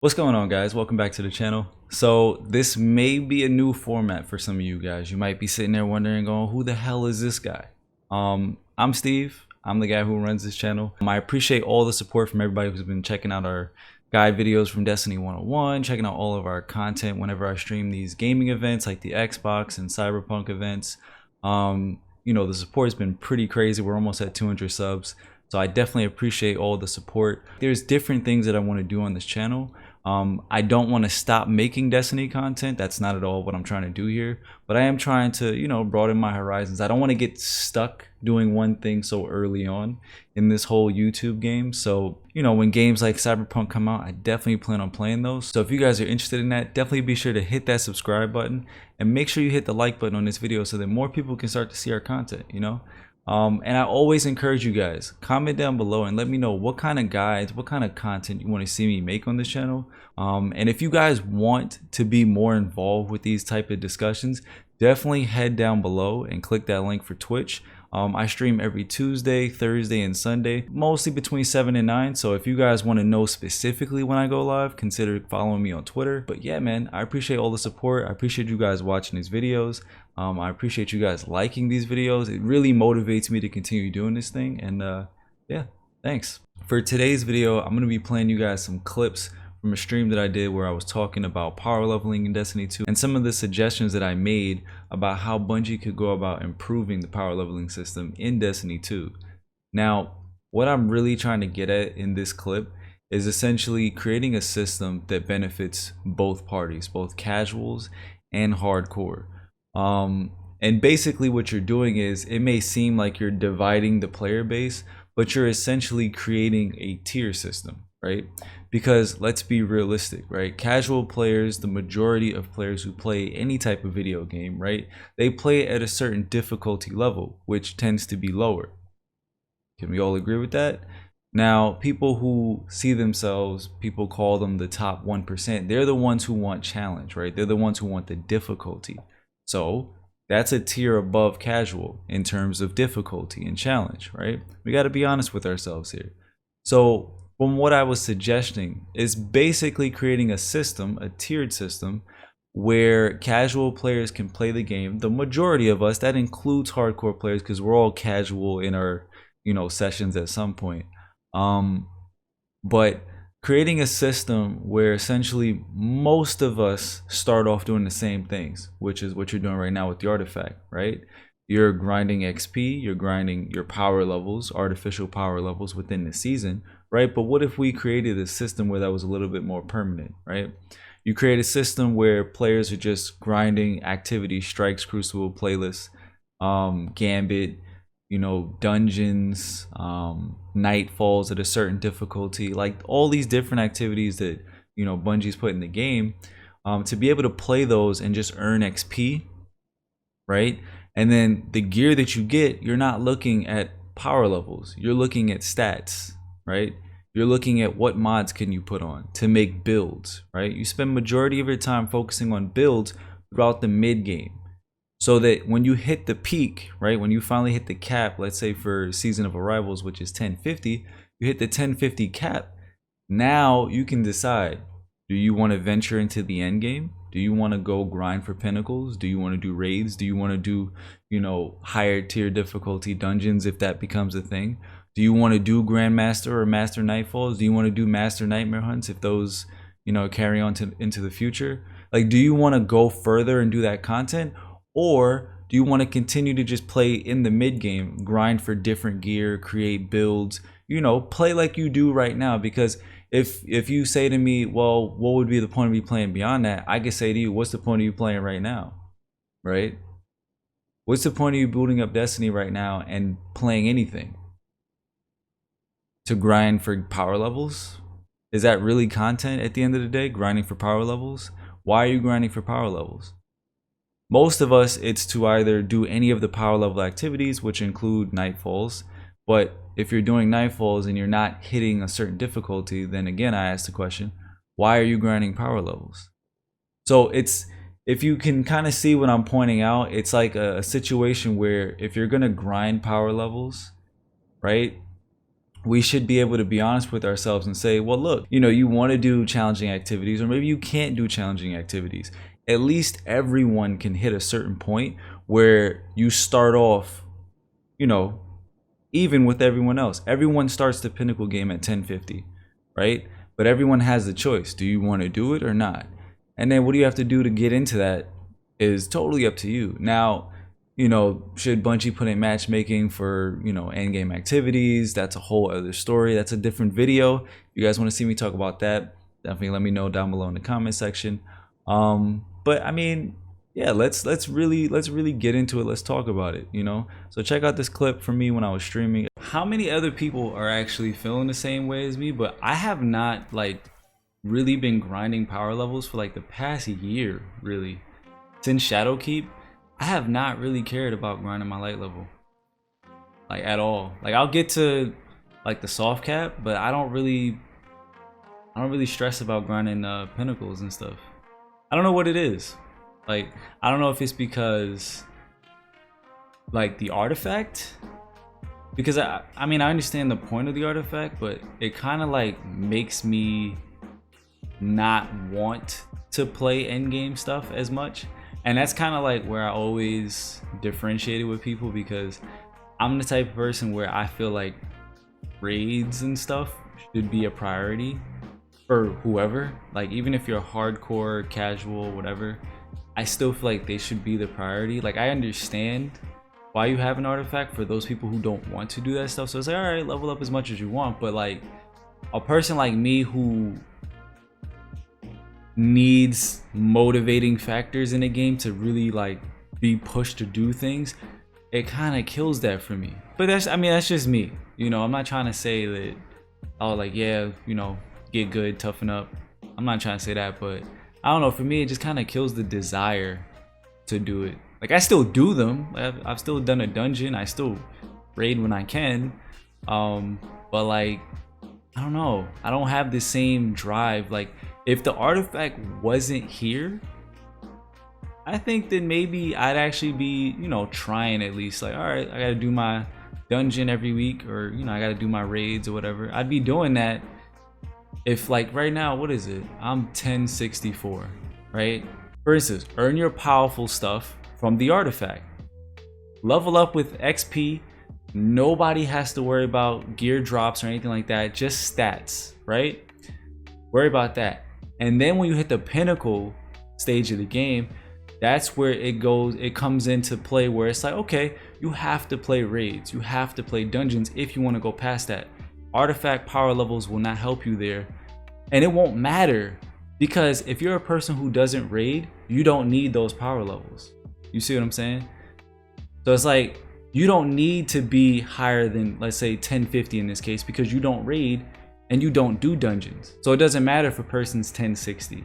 What's going on, guys? Welcome back to the channel. So this may be a new format for some of you guys. You might be sitting there wondering, going, who the hell is this guy? I'm Steve. I'm the guy who runs this channel. I appreciate all the support from everybody who's been checking out our guide videos from Destiny 101, checking out all of our content whenever I stream these gaming events like the Xbox and Cyberpunk events. You know, the support has been pretty crazy. We're almost at 200 subs. So I definitely appreciate all the support. There's different things that I want to do on this channel. I don't want to stop making Destiny content. That's not at all what I'm trying to do here. But I am trying to, you know, broaden my horizons. I don't want to get stuck doing one thing so early on in this whole YouTube game. So, you know, when games like Cyberpunk come out, I definitely plan on playing those. So if you guys are interested in that, definitely be sure to hit that subscribe button and make sure you hit the like button on this video so that more people can start to see our content, you know? And I always encourage you guys, comment down below and let me know what kind of guides, what kind of content you want to see me make on this channel. And if you guys want to be more involved with these type of discussions, definitely head down below and click that link for Twitch. I stream every Tuesday, Thursday, and Sunday, mostly between 7 and 9. So if you guys want to know specifically when I go live, consider following me on Twitter. But yeah, man, I appreciate all the support. I appreciate you guys watching these videos. I appreciate you guys liking these videos. It really motivates me to continue doing this thing. And yeah, thanks. For today's video, I'm going to be playing you guys some clips from a stream that I did where I was talking about power leveling in Destiny 2 and some of the suggestions that I made about how Bungie could go about improving the power leveling system in Destiny 2. Now, what I'm really trying to get at in this clip is essentially creating a system that benefits both parties, both casuals and hardcore. And basically what you're doing is, it may seem like you're dividing the player base, but you're essentially creating a tier system, right? Because let's be realistic, right? Casual players, the majority of players who play any type of video game, right? They play at a certain difficulty level, which tends to be lower. Can we all agree with that? Now, people who see themselves, people call them the top 1%. They're the ones who want challenge, right? They're the ones who want the difficulty. So that's a tier above casual in terms of difficulty and challenge, right? We got to be honest with ourselves here. So from what I was suggesting is basically creating a system, a tiered system, where casual players can play the game. The majority of us, that includes hardcore players, because we're all casual in our, you know, sessions at some point. But creating a system where essentially most of us start off doing the same things, which is what you're doing right now with the artifact, right? You're grinding XP, you're grinding your power levels, artificial power levels within the season, right? But what if we created a system where that was a little bit more permanent, right? You create a system where players are just grinding activity, strikes, crucible, playlists, gambit, you know, dungeons, night falls at a certain difficulty, like all these different activities that, you know, Bungie's put in the game, to be able to play those and just earn XP, right? And then the gear that you get, you're not looking at power levels, you're looking at stats, right? You're looking at what mods can you put on to make builds, right? You spend majority of your time focusing on builds throughout the mid game, so that when you hit the peak, right, when you finally hit the cap, let's say for Season of Arrivals, which is 1050, you hit the 1050 cap, now you can decide, do you want to venture into the end game? Do you want to go grind for pinnacles? Do you want to do raids? Do you want to do, you know, higher tier difficulty dungeons if that becomes a thing? Do you want to do Grandmaster or Master Nightfalls? Do you want to do Master Nightmare Hunts if those, you know, carry on into the future? Like, do you want to go further and do that content? Or do you want to continue to just play in the mid game, grind for different gear, create builds, you know, play like you do right now? Because if you say to me, well, what would be the point of me playing beyond that? I could say to you, what's the point of you playing right now, right? What's the point of you booting up Destiny right now and playing anything? To grind for power levels? Is that really content at the end of the day, grinding for power levels? Why are you grinding for power levels? Most of us, it's to either do any of the power level activities, which include nightfalls. But if you're doing nightfalls and you're not hitting a certain difficulty, then again, I ask the question, why are you grinding power levels? So it's, if you can kind of see what I'm pointing out, it's like a situation where if you're going to grind power levels, right, we should be able to be honest with ourselves and say, well, look, you know, you want to do challenging activities, or maybe you can't do challenging activities. At least everyone can hit a certain point where you start off, you know, even with everyone else. Everyone starts the pinnacle game at 1050, right? But everyone has the choice. Do you want to do it or not? And then what do you have to do to get into that is totally up to you. Now, you know, should Bungie put in matchmaking for, you know, end game activities? That's a whole other story. That's a different video. If you guys want to see me talk about that, definitely let me know down below in the comment section. But I mean, yeah, let's really get into it. Let's talk about it, you know? So check out this clip from me when I was streaming. How many other people are actually feeling the same way as me? But I have not like really been grinding power levels for like the past year, really. Since Shadowkeep, I have not really cared about grinding my light level, like at all. Like I'll get to like the soft cap, but I don't really stress about grinding pinnacles and stuff. I don't know what it is. Like I don't know if it's because like the artifact, because I mean I understand the point of the artifact, but it kind of like makes me not want to play endgame stuff as much. And that's kind of like where I always differentiated with people, because I'm the type of person where I feel like raids and stuff should be a priority for whoever. Like even if you're hardcore, casual, whatever, I still feel like they should be the priority. Like I understand why you have an artifact for those people who don't want to do that stuff. So it's like, all right, level up as much as you want. But like a person like me who needs motivating factors in a game to really like be pushed to do things, it kind of kills that for me. But that's, I mean, that's just me, you know. I'm not trying to say that, oh, like, yeah, you know, get good, toughen up. I'm not trying to say that, but I don't know, for me it just kind of kills the desire to do it. Like I still do them. I've still done a dungeon, I still raid when I can, but like I don't know, I don't have the same drive. Like if the artifact wasn't here, I think that maybe I'd actually be, you know, trying at least, like, all right, I gotta do my dungeon every week, or, you know, I gotta do my raids or whatever. I'd be doing that if, like, right now, what is it? I'm 1064, right? For instance, earn your powerful stuff from the artifact. Level up with XP. Nobody has to worry about gear drops or anything like that. Just stats, right? Worry about that. And then when you hit the pinnacle stage of the game, that's where it comes into play, where it's like, okay, you have to play raids, you have to play dungeons if you want to go past that. Artifact power levels will not help you there, and it won't matter, because if you're a person who doesn't raid, you don't need those power levels. You see what I'm saying? So it's like, you don't need to be higher than, let's say, 1050 in this case, because you don't raid and you don't do dungeons. So it doesn't matter if a person's 1060.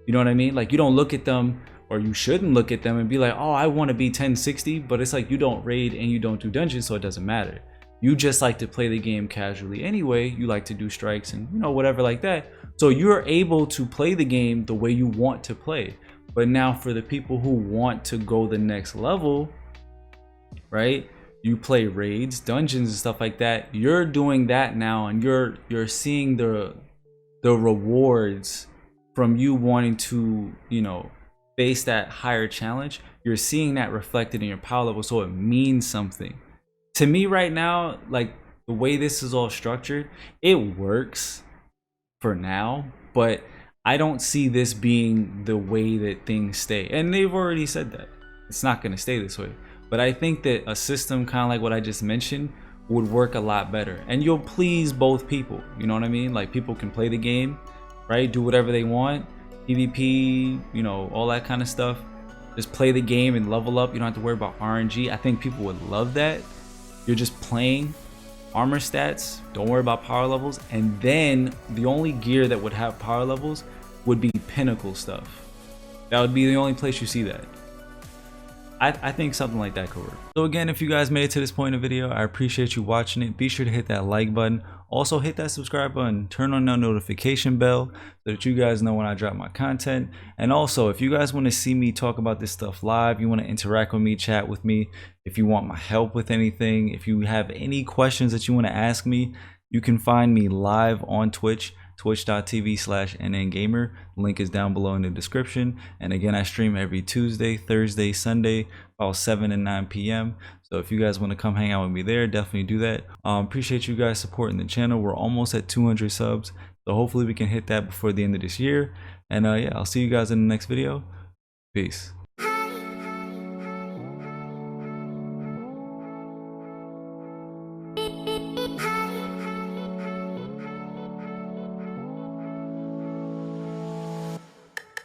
You know what I mean? Like, you don't look at them, or you shouldn't look at them and be like, oh, I want to be 1060, but it's like, you don't raid and you don't do dungeons, so it doesn't matter. You just like to play the game casually anyway. You like to do strikes and, you know, whatever like that. So you're able to play the game the way you want to play. But now for the people who want to go the next level, right? You play raids, dungeons and stuff like that. You're doing that now, and you're seeing the rewards from you wanting to, you know, face that higher challenge. You're seeing that reflected in your power level, so it means something. To me right now, like the way this is all structured, it works for now, but I don't see this being the way that things stay. And they've already said that it's not going to stay this way. But I think that a system kind of like what I just mentioned would work a lot better, and you'll please both people. You know what I mean? Like, people can play the game, right? Do whatever they want, PvP, you know, all that kind of stuff. Just play the game and level up. You don't have to worry about RNG. I think people would love that. You're just playing armor stats, don't worry about power levels, and then the only gear that would have power levels would be pinnacle stuff. That would be the only place you see that. I think something like that could work. So again, if you guys made it to this point in the video, I appreciate you watching it. Be sure to hit that like button. Also hit that subscribe button, turn on that notification bell so that you guys know when I drop my content. And also, if you guys want to see me talk about this stuff live, you want to interact with me, chat with me, if you want my help with anything, if you have any questions that you want to ask me, you can find me live on Twitch, twitch.tv/nngamer. Link is down below in the description. And again, I stream every Tuesday, Thursday, Sunday, about 7 and 9 p.m. So if you guys want to come hang out with me there, definitely do that. Appreciate you guys supporting the channel. We're almost at 200 subs. So hopefully we can hit that before the end of this year. And yeah, I'll see you guys in the next video. Peace.